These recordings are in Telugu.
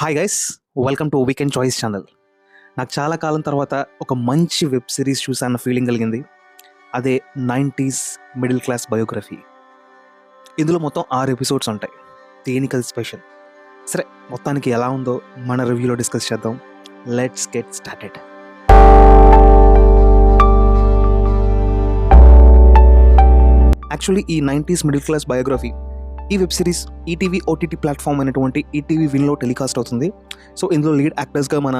Hi guys, welcome to weekend choice channel. నాకు చాలా కాలం తర్వాత ఒక మంచి వెబ్ సిరీస్ చూసాన్న ఫీలింగ్ కలిగింది. అదే 90s మిడిల్ క్లాస్ బయోగ్రఫీ. ఇందులో మొత్తం 6 ఎపిసోడ్స్ ఉంటాయి. దేనికది స్పెషల్? సరే, మొత్తానికి ఎలా ఉందో మన రివ్యూలో డిస్కస్ చేద్దాం. Let's get started. యాక్చువల్లీ ఈ 90s మిడిల్ క్లాస్ బయోగ్రఫీ ఈ web series ETV OTT platform అయినటువంటి ఈటీవీ విన్లో టెలికాస్ట్ అవుతుంది. సో ఇందులో లీడ్ యాక్టర్స్గా మన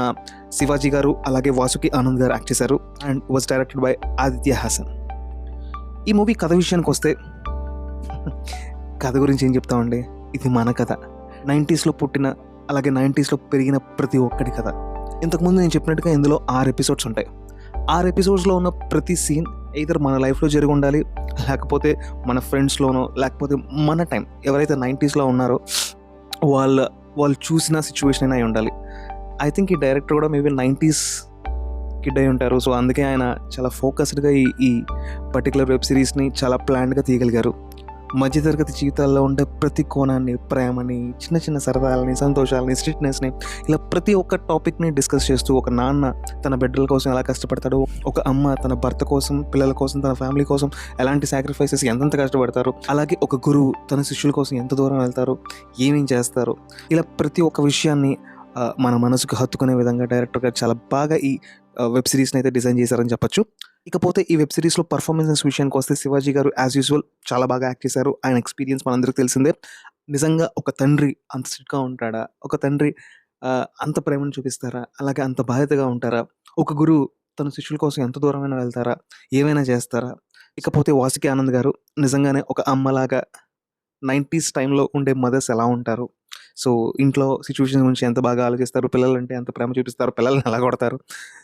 శివాజీ గారు అలాగే వాసుకి ఆనంద్ గారు యాక్ట్ చేశారు and was directed by Aditya Haasan. ఈ మూవీ కథ విషయానికి వస్తే కథ గురించి ఏం చెప్తామండి, ఇది మన కథ. 90స్లో పుట్టిన అలాగే 90స్లో పెరిగిన ప్రతి ఒక్కడి కథ. ఇంతకుముందు నేను చెప్పినట్టుగా ఇందులో 6 ఎపిసోడ్స్ ఉంటాయి. 6 ఎపిసోడ్స్లో ఉన్న ప్రతి సీన్ either మన లైఫ్లో జరిగి ఉండాలి, లేకపోతే మన ఫ్రెండ్స్లోనో, లేకపోతే మన టైం ఎవరైతే 90స్లో ఉన్నారో వాళ్ళు చూసిన సిచ్యువేషన్ అయినా అయి ఉండాలి. ఐ థింక్ ఈ డైరెక్టర్ కూడా మేబీ 90s కిడ్ అయి ఉంటారు. సో అందుకే ఆయన చాలా ఫోకస్డ్గా ఈ పర్టికులర్ వెబ్ సిరీస్ని చాలా ప్లాన్డ్గా తీయగలిగారు. మధ్యతరగతి జీవితాల్లో ఉండే ప్రతి కోణాన్ని, ప్రేమని, చిన్న చిన్న సరదాలని, సంతోషాలని, స్ట్రిక్ట్నెస్ని, ఇలా ప్రతి ఒక్క టాపిక్ని డిస్కస్ చేస్తూ, ఒక నాన్న తన బిడ్డల కోసం ఎలా కష్టపడతాడు, ఒక అమ్మ తన భర్త కోసం, పిల్లల కోసం, తన ఫ్యామిలీ కోసం ఎలాంటి సాక్రిఫైసెస్ ఎంతెంత కష్టపడతారు, అలాగే ఒక గురువు తన శిష్యుల కోసం ఎంత దూరం వెళ్తారు, ఏమేం చేస్తారు, ఇలా ప్రతి ఒక్క విషయాన్ని మన మనసుకు హత్తుకునే విధంగా డైరెక్టర్ గారు చాలా బాగా ఈ వెబ్ సిరీస్ని అయితే డిజైన్ చేశారని చెప్పొచ్చు. ఇకపోతే ఈ వెబ్ సిరీస్లో పర్ఫార్మెన్సెస్ విషయానికి వస్తే శివాజీ గారు యాజ్ యూజువల్ చాలా బాగా యాక్ట్ చేశారు. ఆయన ఎక్స్పీరియన్స్ మనందరికీ తెలిసిందే. నిజంగా ఒక తండ్రి అంత స్ట్రిక్ట్గా ఉంటాడా, ఒక తండ్రి అంత ప్రేమను చూపిస్తారా, అలాగే అంత బాధ్యతగా ఉంటారా, ఒక గురువు తన శిష్యుల కోసం ఎంత దూరమైనా వెళ్తారా, ఏమైనా చేస్తారా. ఇకపోతే వాసుకి ఆనంద్ గారు నిజంగానే ఒక అమ్మలాగా 90s టైంలో ఉండే మదర్స్ ఎలా ఉంటారు, సో ఇంట్లో సిచ్యువేషన్ గురించి ఎంత బాగా ఆలోచిస్తారు, పిల్లలంటే ఎంత ప్రేమ చూపిస్తారు, పిల్లల్ని ఎలా కొడతారు,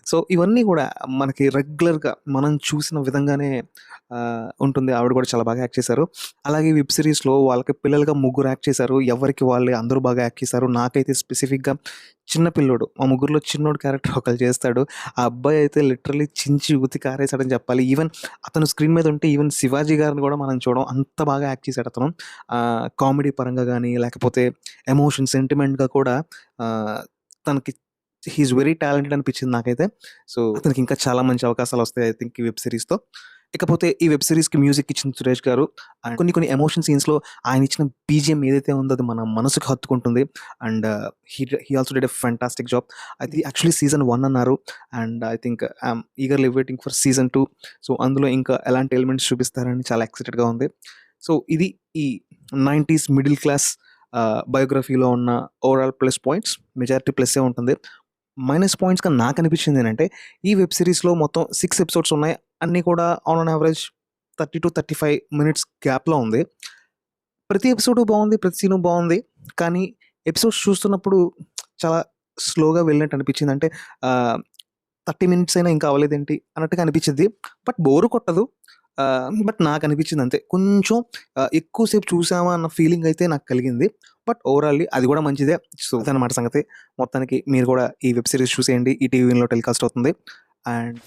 సో ఇవన్నీ కూడా మనకి రెగ్యులర్గా మనం చూసిన విధంగానే ఉంటుంది. ఆవిడ కూడా చాలా బాగా యాక్ట్ చేశారు. అలాగే వెబ్ సిరీస్లో వాళ్ళకి పిల్లలుగా 3 యాక్ట్ చేశారు. ఎవరికి వాళ్ళే అందరూ బాగా యాక్ట్ చేశారు. నాకైతే స్పెసిఫిక్గా చిన్న పిల్లోడు, మా ముగ్గురులో చిన్నోడు క్యారెక్టర్ ఒకరు చేస్తాడు. ఆ అబ్బాయి అయితే లిటరల్లీ చించి ఉతి కారేసాడని చెప్పాలి. ఈవెన్ అతను స్క్రీన్ మీద ఉంటే ఈవెన్ శివాజీ గారిని కూడా మనం చూడడం, అంత బాగా యాక్ట్ చేశాడు అతను. కామెడీ పరంగా కానీ, లేకపోతే ఎమోషన్, సెంటిమెంట్గా కూడా తనకి హీఈస్ వెరీ టాలెంటెడ్ అనిపించింది నాకైతే. సో అతనికి ఇంకా చాలా మంచి అవకాశాలు వస్తాయి ఐ థింక్ ఈ వెబ్ సిరీస్తో. ఇకపోతే ఈ వెబ్ సిరీస్కి మ్యూజిక్ ఇచ్చిన సురేష్ గారు. అండ్ కొన్ని ఎమోషన్ సీన్స్లో ఆయన ఇచ్చిన బీజిఎం ఏదైతే ఉందో అది మన మనసుకు హత్తుకుంటుంది. And he also did a fantastic job. అది యాక్చువల్లీ సీజన్ 1 అన్నారు. And I think I'm eagerly waiting for season 2. So అందులో ఇంకా ఎలాంటి ఎలిమెంట్స్ చూపిస్తారని చాలా ఎక్సైటెడ్గా ఉంది. సో ఇది ఈ 90s మిడిల్ క్లాస్ బయోగ్రఫీలో ఉన్న ఓవరాల్ ప్లస్ పాయింట్స్. మెజారిటీ ప్లస్సే ఉంటుంది. మైనస్ పాయింట్స్గా నాకు అనిపించింది ఏంటంటే, ఈ వెబ్ సిరీస్లో మొత్తం 6 ఎపిసోడ్స్ ఉన్నాయి. అన్నీ కూడా ఆన్ యావరేజ్ 30 to 35 minutes గ్యాప్లో ఉంది. ప్రతి ఎపిసోడు బాగుంది, ప్రతి సీను బాగుంది. కానీ ఎపిసోడ్స్ చూస్తున్నప్పుడు చాలా స్లోగా వెళ్ళినట్టు అనిపించింది. అంటే 30 minutes అయినా ఇంకా అవ్వలేదేంటి అన్నట్టుగా అనిపించింది. బట్ బోరు కొట్టదు. బట్ నాకు అనిపించింది అంతే, కొంచెం ఎక్కువసేపు చూసామా అన్న ఫీలింగ్ అయితే నాకు కలిగింది. బట్ ఓవరాల్లీ అది కూడా మంచిదే. సో అదనమాట సంగతి. మొత్తానికి మీరు కూడా ఈ వెబ్ సిరీస్ చూసేయండి. ఈ టీవీలో టెలికాస్ట్ అవుతుంది. అండ్